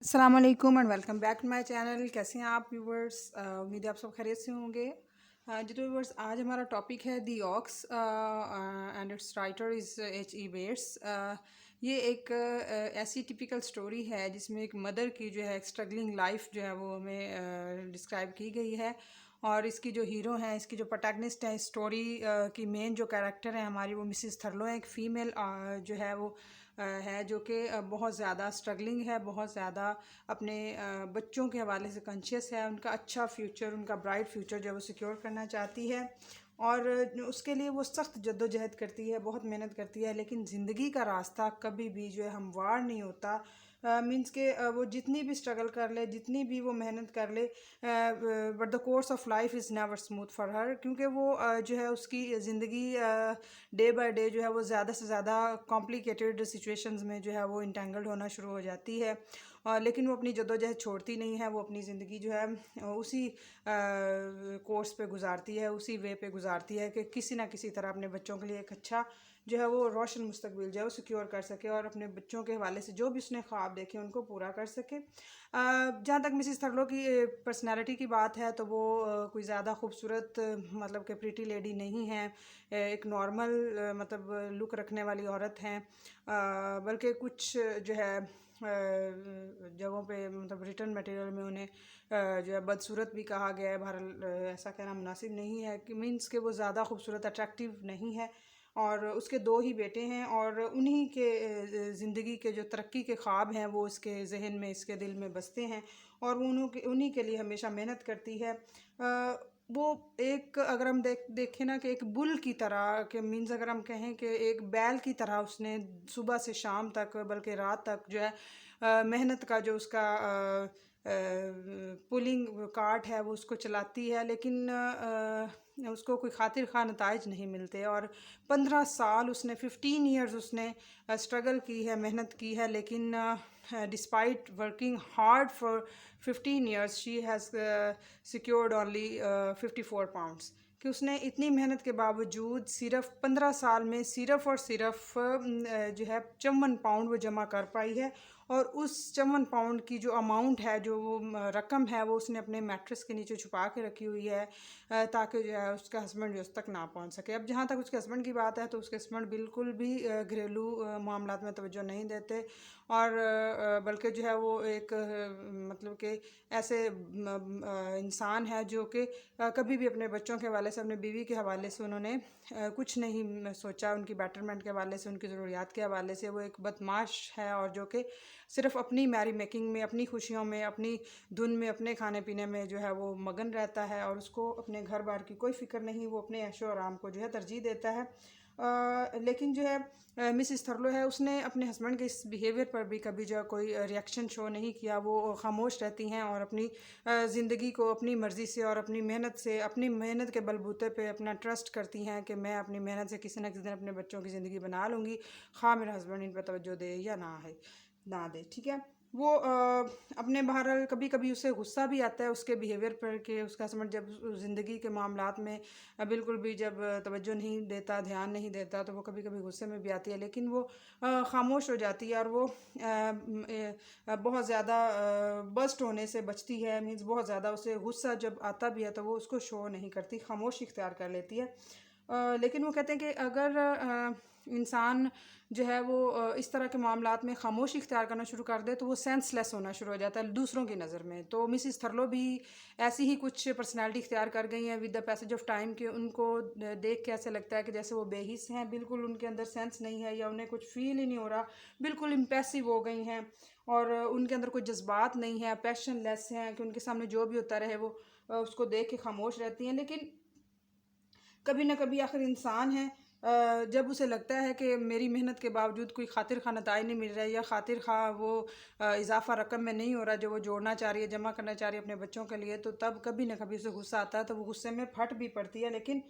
अस्सलाम वालेकुम and welcome back to my channel. कैसे हैं आप व्यूवर्स? उम्मीद है आप सब खैरियत से होंगे। जी तो व्यूवर्स, आज हमारा टॉपिक है the ox and its writer is H.E. Bates. ये एक ऐसी टिपिकल स्टोरी है जिसमें एक मदर की जो है एक स्ट्रगलिंग लाइफ जो है वो हमें डिस्क्राइब की गई है। और इसकी जो हीरो हैं, इसकी जो प्रोटैगनिस्ट है इस स्टोरी की मेन जो कैरेक्टर है हमारी, वो मिसिस थर्लो है। एक फ़ीमेल जो है वो है जो कि बहुत ज़्यादा स्ट्रगलिंग है, बहुत ज़्यादा अपने बच्चों के हवाले से कॉन्शियस है। उनका अच्छा फ्यूचर, उनका ब्राइट फ्यूचर जो है वो सिक्योर करना चाहती है और उसके लिए वो सख्त जद्दोजहद करती है, बहुत मेहनत करती है। लेकिन ज़िंदगी का रास्ता कभी भी जो है हमवार नहीं होता। मीन्स के वो जितनी भी स्ट्रगल कर ले, जितनी भी वो मेहनत कर ले, but the course of life is never smooth for her. क्योंकि वो जो है उसकी ज़िंदगी डे बाय डे जो है वो ज़्यादा से ज़्यादा कॉम्प्लिकेटेड सिचुएशंस में जो है वो इंटेंगल्ड होना शुरू हो जाती है। और लेकिन वो अपनी जद्दोजहद छोड़ती नहीं है। वो अपनी ज़िंदगी जो है उसी कोर्स पे गुजारती है, उसी वे पे गुजारती है कि किसी ना किसी तरह अपने बच्चों के लिए एक अच्छा जो है वो रोशन मुस्तकबिल जो है वो सिक्योर कर सके और अपने बच्चों के हवाले से जो भी उसने ख्वाब देखे उनको पूरा कर सके। जहाँ तक मिसिस थर्लो की पर्सनालिटी की बात है तो वो कोई ज़्यादा खूबसूरत मतलब कि प्रीटी लेडी नहीं है। एक नॉर्मल मतलब लुक रखने वाली औरत हैं। बल्कि कुछ जो है जगहों पे मतलब रिटर्न मटेरियल में उन्हें जो है बदसूरत भी कहा गया है। बहरहाल ऐसा कहना मुनासिब नहीं है कि मीन्स के वो ज़्यादा खूबसूरत अट्रैक्टिव नहीं है। और उसके दो ही बेटे हैं और उन्हीं के ज़िंदगी के जो तरक्की के ख्वाब हैं वो इसके जहन में, इसके दिल में बसते हैं और वो उन्हीं के लिए हमेशा मेहनत करती है। वो एक अगर हम देखें ना कि एक बुल की तरह के मीन्स अगर हम कहें कि एक बैल की तरह उसने सुबह से शाम तक बल्कि रात तक जो है मेहनत का जो उसका पुलिंग कार्ट है वो उसको चलाती है। लेकिन उसको कोई खातिर खा नताइज नहीं मिलते। और 15 साल उसने 15 ईयर्स उसने स्ट्रगल की है, मेहनत की है। लेकिन despite working hard for 15 years she has secured only 54 pounds. कि उसने इतनी मेहनत के बावजूद सिर्फ 15 साल में सिर्फ और सिर्फ जो है 54 पाउंड वो जमा कर पाई है। और उस 54 पाउंड की जो अमाउंट है, जो वो रकम है, वो उसने अपने मैट्रेस के नीचे छुपा के रखी हुई है ताकि जो है उसका हस्बैंड जो उस तक ना पहुंच सके। अब जहाँ तक उसके हस्बैंड की बात है तो उसके हस्बैंड बिल्कुल भी घरेलू मामलात में तवज्जो नहीं देते। और बल्कि जो है वो एक मतलब कि ऐसे इंसान है जो कि कभी भी अपने बच्चों के हवाले से, अपने बीवी के हवाले से उन्होंने कुछ नहीं सोचा। उनकी बेटरमेंट के हवाले से, उनकी ज़रूरियात के हवाले से वो एक बदमाश है और जो कि सिर्फ अपनी मैरी मेकिंग में, अपनी खुशियों में, अपनी धुन में, अपने खाने पीने में जो है वो मगन रहता है और उसको अपने घर बार की कोई फ़िक्र नहीं। वो अपने ऐशो आराम को जो है तरजीह देता है। लेकिन जो है मिसिस थर्लो है, उसने अपने हस्बैंड के इस बिहेवियर पर भी कभी जो है कोई रिएक्शन शो नहीं किया। वो खामोश रहती हैं और अपनी ज़िंदगी को अपनी मर्ज़ी से और अपनी मेहनत से, अपनी मेहनत के बलबूते पे अपना ट्रस्ट करती हैं कि मैं अपनी मेहनत से किसी न किसी दिन अपने बच्चों की ज़िंदगी बना लूँगी, ख़्वाह मेरा हस्बैंड इन पर तवज्जो दे या ना दे। ठीक है। वो अपने बहरहाल कभी कभी उसे गुस्सा भी आता है उसके बिहेवियर पर कि उसका हस्बैंड जब ज़िंदगी के मामलात में बिल्कुल भी जब तवज्जो नहीं देता, ध्यान नहीं देता, तो वो कभी कभी गुस्से में भी आती है। लेकिन वो खामोश हो जाती है और वो बहुत ज़्यादा बस्ट होने से बचती है। मीन्स बहुत ज़्यादा उसे गुस्सा जब आता भी है तो वो उसको शो नहीं करती, खामोश इख्तियार कर लेती है। लेकिन वो कहते हैं कि अगर इंसान जो है वो इस तरह के मामलात में खामोशी इख्तियार करना शुरू कर दे तो वो सेंसलेस होना शुरू हो जाता है दूसरों की नज़र में। तो मिसिस थर्लो भी ऐसी ही कुछ पर्सनालिटी इख्तियार कर गई हैं with the passage of time के। उनको देख के ऐसे लगता है कि जैसे वो बेहिस हैं, बिल्कुल उनके अंदर सेंस नहीं है या उन्हें कुछ फील ही नहीं हो रहा, बिल्कुल इम्पेसिव हो गई हैं और उनके अंदर कोई जज्बात नहीं है, पैशन लेस हैं कि उनके सामने जो भी होता रहे वो उसको देख के खामोश रहती हैं। लेकिन कभी ना कभी आखिर इंसान है, जब उसे लगता है कि मेरी मेहनत के बावजूद कोई खातिर खा नताई नहीं मिल रहा है या खातिर खा वो इजाफा रकम में नहीं हो रहा जो वो जोड़ना चाह रही है, जमा करना चाह रही है अपने बच्चों के लिए, तो तब कभी ना कभी उसे गुस्सा आता है। तो वो गुस्से में फट भी पड़ती है। लेकिन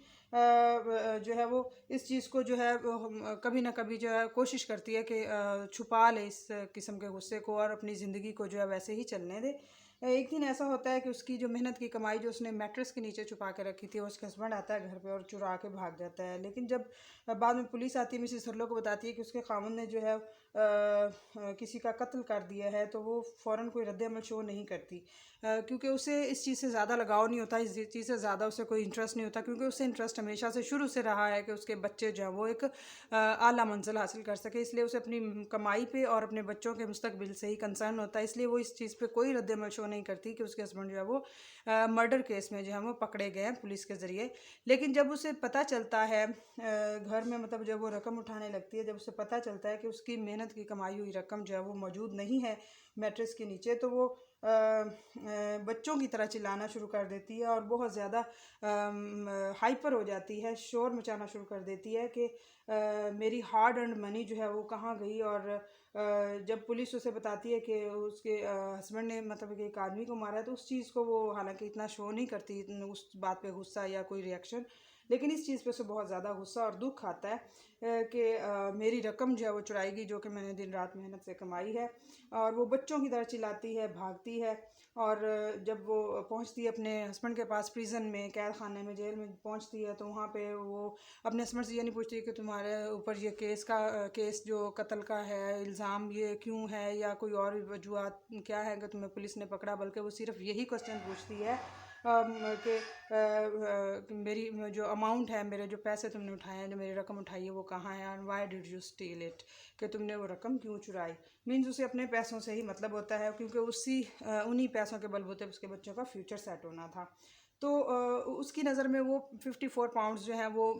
जो है वो इस चीज़ को जो है वो कभी ना कभी जो है कोशिश करती है कि छुपा ले इस किस्म के गुस्से को और अपनी ज़िंदगी को जो है वैसे ही चलने दे। एक दिन ऐसा होता है कि उसकी जो मेहनत की कमाई जो उसने मैट्रेस के नीचे छुपा के रखी थी, उसका हस्बैंड आता है घर पे और चुरा के भाग जाता है। लेकिन जब बाद में पुलिस आती है, मिसेस थर्लो को बताती है कि उसके खामन ने जो है किसी का कत्ल कर दिया है तो वो फ़ौरन कोई रद्द-ए-अमल शो नहीं करती, क्योंकि उसे इस चीज़ से ज़्यादा लगाव नहीं होता, इस चीज़ से ज़्यादा उसे कोई इंटरेस्ट नहीं होता, क्योंकि उसे इंटरेस्ट हमेशा से शुरू से रहा है कि उसके बच्चे जो हैं वो एक आला मंजिल हासिल कर सके। इसलिए उसे अपनी कमाई पे और अपने बच्चों के मुस्तकबिल से ही कंसर्न होता है। इसलिए वो इस चीज़ पे कोई रद्द-ए-अमल शो नहीं करती कि उसके हस्बैंड जो है वो मर्डर केस में जो है वो पकड़े गए हैं पुलिस के ज़रिए। लेकिन जब उसे पता चलता है घर में, मतलब जब वो रकम उठाने लगती है, जब उसे पता चलता है कि उसकी मेहनत की कमाई हुई रकम जो है वो मौजूद नहीं है मैट्रेस के नीचे, तो वो बच्चों की तरह चिल्लाना शुरू कर देती है और बहुत ज़्यादा हाइपर हो जाती है, शोर मचाना शुरू कर देती है कि मेरी हार्ड अर्न्ड मनी जो है वो कहाँ गई। और जब पुलिस उसे बताती है कि उसके हस्बैंड ने मतलब कि एक आदमी को मारा है, तो उस चीज़ को वो हालांकि इतना शो नहीं करती, उस बात पे गुस्सा या कोई रिएक्शन, लेकिन इस चीज़ पे उसे बहुत ज़्यादा गुस्सा और दुख आता है कि मेरी रकम जो है वो चुराएगी, जो कि मैंने दिन रात मेहनत से कमाई है। और वो बच्चों की तरह चिल्लाती है, भागती है। और जब वो पहुंचती है अपने हस्बैंड के पास, प्रिजन में, कैद खाने में, जेल में पहुंचती है, तो वहाँ पे वो अपने हस्बैंड से ये नहीं पूछती कि तुम्हारे ऊपर ये केस जो कत्ल का है, इल्ज़ाम ये क्यों है, या कोई और वजूहत क्या है कि तुम्हें पुलिस ने पकड़ा, बल्कि वो सिर्फ यही क्वेश्चन पूछती है कि मेरी जो अमाउंट है, मेरे जो पैसे तुमने उठाए हैं, जो मेरी रकम उठाई है वो कहाँ है, and why did you still it, कि तुमने वो रकम क्यों चुराई। मीन्स उसे अपने पैसों से ही मतलब होता है, क्योंकि उन्हीं पैसों के बलबूते उसके बच्चों का फ्यूचर सेट होना था। तो उसकी नज़र में वो 54 पाउंड्स जो हैं वो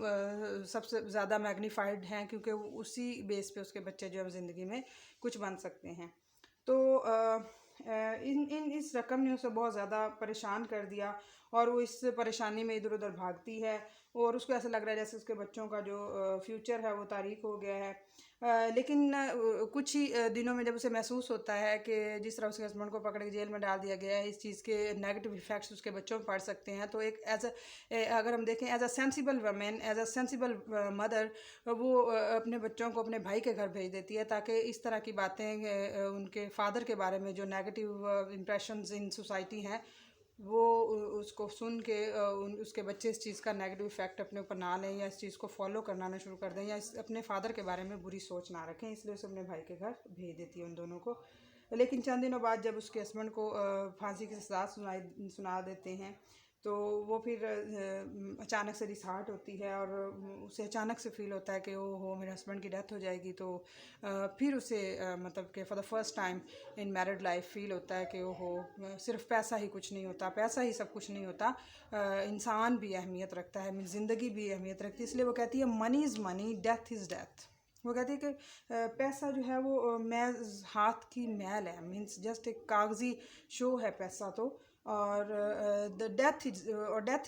सबसे ज़्यादा मैग्नीफाइड हैं, क्योंकि उसी बेस पे उसके बच्चे जो है ज़िंदगी में कुछ बन सकते हैं। तो इन इन इस रकम ने उसे बहुत ज़्यादा परेशान कर दिया, और वो इस परेशानी में इधर उधर भागती है, और उसको ऐसा लग रहा है जैसे उसके बच्चों का जो फ्यूचर है वो तारीक हो गया है। लेकिन कुछ ही दिनों में जब उसे महसूस होता है कि जिस तरह उसके हस्बैंड को पकड़ के जेल में डाल दिया गया है, इस चीज़ के नेगेटिव इफ़ेक्ट्स उसके बच्चों पर पड़ सकते हैं, तो एक अगर हम देखें as a sensible women, as a sensible mother, वो अपने बच्चों को अपने भाई के घर भेज देती है, ताकि इस तरह की बातें उनके फादर के बारे में जो नेगेटिव इंप्रेशंस इन सोसाइटी हैं, वो उसको सुन के उसके बच्चे इस चीज़ का नेगेटिव इफेक्ट अपने ऊपर ना लें, या इस चीज़ को फॉलो करना ना शुरू कर दें, या अपने फादर के बारे में बुरी सोच ना रखें। इसलिए उसे अपने भाई के घर भेज देती है उन दोनों को। लेकिन चंद दिनों बाद जब उसके हस्बैंड को फांसी की सज़ा सुना देते हैं, तो वो फिर अचानक से डिसहार्ट होती है, और उसे अचानक से फील होता है कि ओ हो, मेरे हस्बैंड की डेथ हो जाएगी। तो फिर उसे मतलब कि for the first time in married life feel होता है कि ओ हो, सिर्फ पैसा ही कुछ नहीं होता, पैसा ही सब कुछ नहीं होता, इंसान भी अहमियत रखता है, ज़िंदगी भी अहमियत रखती है। इसलिए वो कहती है money is money, death is death. वो कहती है कि पैसा जो है वो महज हाथ की मैल है, मीन्स जस्ट एक कागजी शो है पैसा तो। और डेथ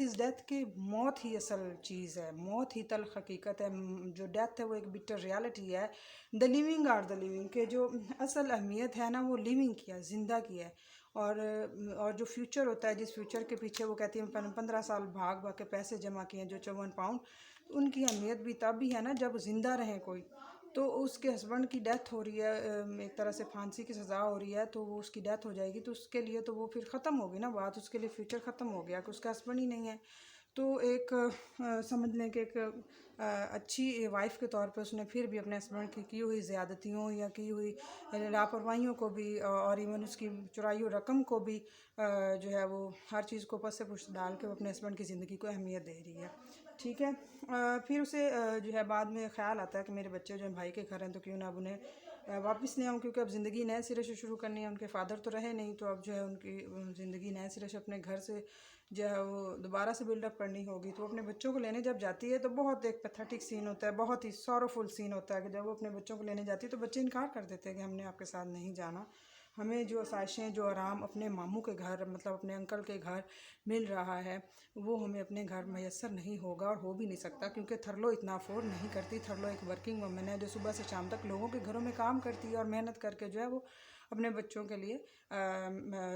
इज़ डेथ की मौत ही असल चीज़ है, मौत ही तल्ख हकीकत है। जो डेथ है वो एक बिटर रियलिटी है। The living are the living, के जो असल अहमियत है ना वो लिविंग की है, ज़िंदा की है। और जो फ्यूचर होता है, जिस फ्यूचर के पीछे वो कहती है 15 साल भाग भाग के पैसे जमा किए हैं, जो 54 पाउंड, उनकी अहमियत भी तब भी है ना जब ज़िंदा रहें कोई। तो उसके हस्बैंड की डेथ हो रही है, एक तरह से फांसी की सज़ा हो रही है, तो वो उसकी डेथ हो जाएगी, तो उसके लिए तो वो फिर ख़त्म होगी ना बात, उसके लिए फ्यूचर ख़त्म हो गया कि उसका हस्बैंड ही नहीं है। तो एक समझ लें कि एक अच्छी वाइफ़ के तौर पे उसने फिर भी अपने हस्बैंड की हुई ज़्यादतियों या की हुई लापरवाहियों को भी, और इवन उसकी चुराई हुई रकम को भी, जो है वो हर चीज़ को पस से पुश डाल के वो अपने हस्बैंड की ज़िंदगी को अहमियत दे रही है। ठीक है। फिर उसे जो है बाद में ख़्याल आता है कि मेरे बच्चे जो हैं भाई के घर हैं, तो क्यों ना अब उन्हें वापस ले आऊँ, क्योंकि अब ज़िंदगी नए सिरे से शुरू करनी है। उनके फादर तो रहे नहीं, तो अब जो है उनकी ज़िंदगी नए सिरे से अपने घर से जो है वो दोबारा से बिल्डअप करनी होगी। तो अपने बच्चों को लेने जब जाती है, तो बहुत एक पैथेटिक सीन होता है, बहुत ही सॉरोफुल सीन होता है कि जब वो अपने बच्चों को लेने जाती है तो बच्चे इनकार कर देते हैं कि हमने आपके साथ नहीं जाना। हमें जो आसाइशें, जो आराम अपने मामू के घर, मतलब अपने अंकल के घर मिल रहा है, वो हमें अपने घर मैसर नहीं होगा, और हो भी नहीं सकता, क्योंकि थरलो इतना अफोर्ड नहीं करती। थरलो एक वर्किंग वुमेन है जो सुबह से शाम तक लोगों के घरों में काम करती है, और मेहनत करके जो है वो अपने बच्चों के लिए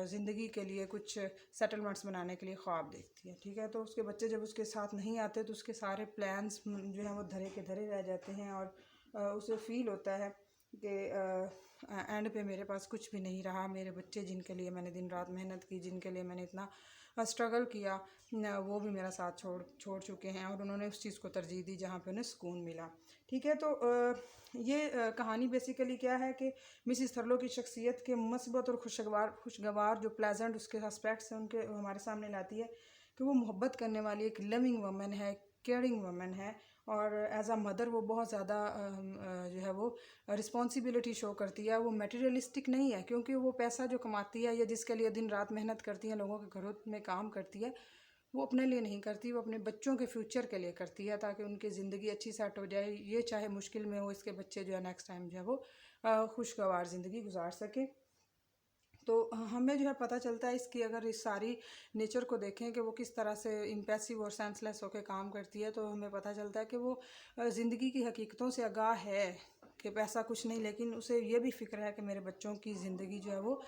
ज़िंदगी के लिए कुछ सेटलमेंट्स बनाने के लिए ख्वाब देखती है। ठीक है। तो उसके बच्चे जब उसके साथ नहीं आते, तो उसके सारे प्लान्स जो हैं वो धरे के धरे रह जाते हैं, और उसे फील होता है कि एंड पे मेरे पास कुछ भी नहीं रहा। मेरे बच्चे जिनके लिए मैंने दिन रात मेहनत की, जिनके लिए मैंने इतना स्ट्रगल किया, वो भी मेरा साथ छोड़ छोड़ चुके हैं और उन्होंने उस चीज़ को तरजीह दी जहाँ पे उन्हें सुकून मिला। ठीक है, तो ये कहानी बेसिकली क्या है कि मिसिस थर्लो की शख्सियत के मस्बत और खुशगवार जो प्लेजेंट उसके एस्पेक्ट्स हैं उनके हमारे सामने लाती है कि वो मोहब्बत करने वाली एक लविंग वमन है, केयरिंग वमन है और एज अ मदर वो बहुत ज़्यादा जो है वो रिस्पॉन्सिबिलिटी शो करती है। वो मटेरियलिस्टिक नहीं है, क्योंकि वो पैसा जो कमाती है या जिसके लिए दिन रात मेहनत करती है, लोगों के घरों में काम करती है, वो अपने लिए नहीं करती, वो अपने बच्चों के फ्यूचर के लिए करती है ताकि उनकी ज़िंदगी अच्छी सेट हो जाए। ये चाहे मुश्किल में हो, इसके बच्चे जो है नेक्स्ट टाइम जो है वो खुशगवार ज़िंदगी गुजार सके। तो हमें जो है पता चलता है इसकी, अगर इस सारी नेचर को देखें कि वो किस तरह से इम्पैसिव और सेंसलेस होकर काम करती है, तो हमें पता चलता है कि वो ज़िंदगी की हकीकतों से आगाह है कि पैसा कुछ नहीं, लेकिन उसे ये भी फ़िक्र है कि मेरे बच्चों की ज़िंदगी जो है वो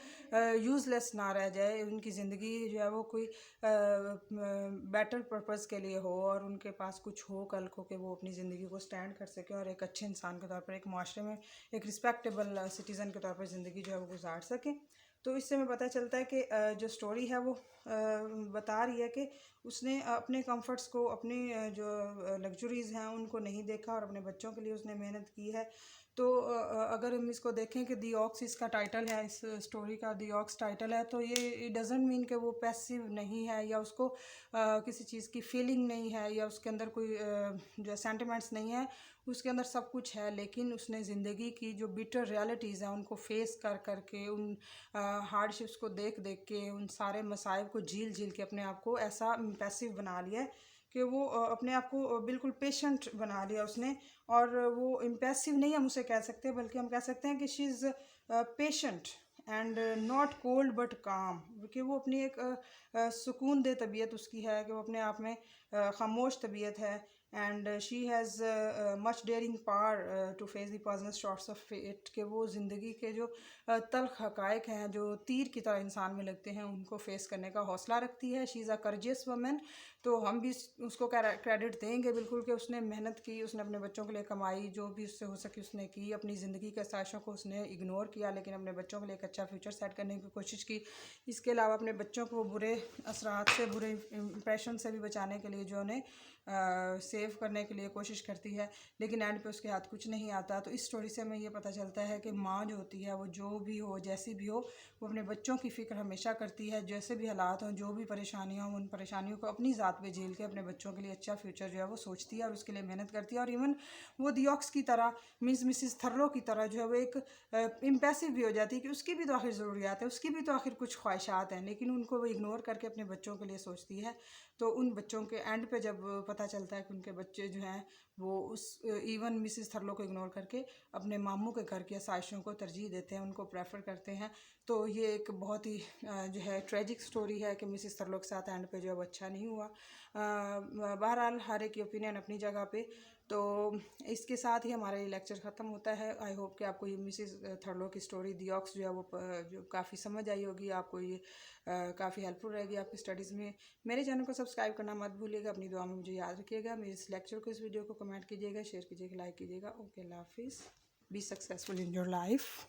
यूज़लेस ना रह जाए, उनकी ज़िंदगी जो है वो कोई बेटर पर्पज़ के लिए हो और उनके पास कुछ हो कल को कि वो अपनी ज़िंदगी को स्टैंड कर सके और एक अच्छे इंसान के तौर पर, एक माशरे में एक रिस्पेक्टेबल सिटीज़न के तौर पर ज़िंदगी जो है वो गुजार सकें। तो इससे हमें पता चलता है कि जो स्टोरी है वो बता रही है कि उसने अपने कंफर्ट्स को, अपनी जो लग्जरीज़ हैं उनको नहीं देखा और अपने बच्चों के लिए उसने मेहनत की है। तो अगर हम इसको देखें कि दी ऑक्स इसका टाइटल है, इस स्टोरी का दी ऑक्स टाइटल है, तो ये इट डज़ंट मीन कि वो पैसिव नहीं है या उसको किसी चीज़ की फीलिंग नहीं है या उसके अंदर कोई जो सेंटिमेंट्स नहीं है। उसके अंदर सब कुछ है, लेकिन उसने ज़िंदगी की जो बिटर रियलिटीज़ हैं उनको फेस कर कर के, उन हार्डशिप्स को देख देख के, उन सारे मसाइब को झील झील के अपने आप को ऐसा पैसिव बना लिया है कि वो अपने आप को बिल्कुल पेशेंट बना लिया उसने। और वो इम्पेसिव नहीं हम उसे कह सकते, बल्कि हम कह सकते हैं कि she is patient and not cold but काम, क्योंकि वो अपनी एक सुकून दे तबीयत उसकी है कि वो अपने आप में खामोश तबीयत है। And she has much daring power to face the poisonous shots of fate, कि वो ज़िंदगी के जो तल्ख हकायक हैं जो तीर की तरह इंसान में लगते हैं उनको फेस करने का हौसला रखती है। She is a courageous woman. तो हम भी उसको क्रेडिट देंगे बिल्कुल कि उसने मेहनत की, उसने अपने बच्चों के लिए कमाई, जो भी उससे हो सकी उसने की, अपनी ज़िंदगी के ख्वाहिशों को उसने इग्नोर किया लेकिन अपने बच्चों के लिए एक अच्छा फ्यूचर सेट करने की कोशिश की। इसके अलावा अपने बच्चों को बुरे असरात से, बुरे इंप्रेशन से भी बचाने के लिए जो उन्हें सेव करने के लिए कोशिश करती है, लेकिन एंड पे उसके हाथ कुछ नहीं आता। तो इस स्टोरी से हमें ये पता चलता है कि माँ जो होती है वो जो भी हो, जैसी भी हो, वो अपने बच्चों की फ़िक्र हमेशा करती है। जैसे भी हालात हों, जो भी परेशानियाँ हों, उन परेशानियों को अपनी ज़ात पे झेल के अपने बच्चों के लिए अच्छा फ्यूचर जो है वो सोचती है और उसके लिए मेहनत करती है। और इवन वो दियोक्स की तरह, मीन्स मिसिस थर्लो की तरह जो है वो एक इम्पैसिव भी हो जाती है कि उसकी भी तो आखिर ज़रूरियात है, उसकी भी तो आखिर कुछ ख्वाहिशात हैं, लेकिन उनको वो इग्नोर करके अपने बच्चों के लिए सोचती है। तो उन बच्चों के एंड पे जब पता चलता है कि उनके बच्चे जो हैं वो उस इवन मिसिस थर्लो को इग्नोर करके अपने मामू के घर की आसाइशों को तरजीह देते हैं, उनको प्रेफर करते हैं। तो ये एक बहुत ही जो है ट्रेजिक स्टोरी है कि मिसिस थर्लो के साथ एंड पे जो है वो अच्छा नहीं हुआ। बहरहाल हर एक की ओपिनियन अपनी जगह पे। तो इसके साथ ही हमारा ये लेक्चर ख़त्म होता है। आई होप कि आपको ये मिसिस थर्लो की स्टोरी दी ऑक्स जो है वो जो काफ़ी समझ आई होगी, आपको ये काफ़ी हेल्पफुल रहेगी आपकी स्टडीज़ में। मेरे चैनल को सब्सक्राइब करना मत भूलिएगा, अपनी दुआ में मुझे याद रखिएगा। मेरे इस लेक्चर को, इस वीडियो को कमेंट कीजिएगा, शेयर कीजिएगा, लाइक कीजिएगा। ओके, अल्लाह हाफिज़। Be successful in your life.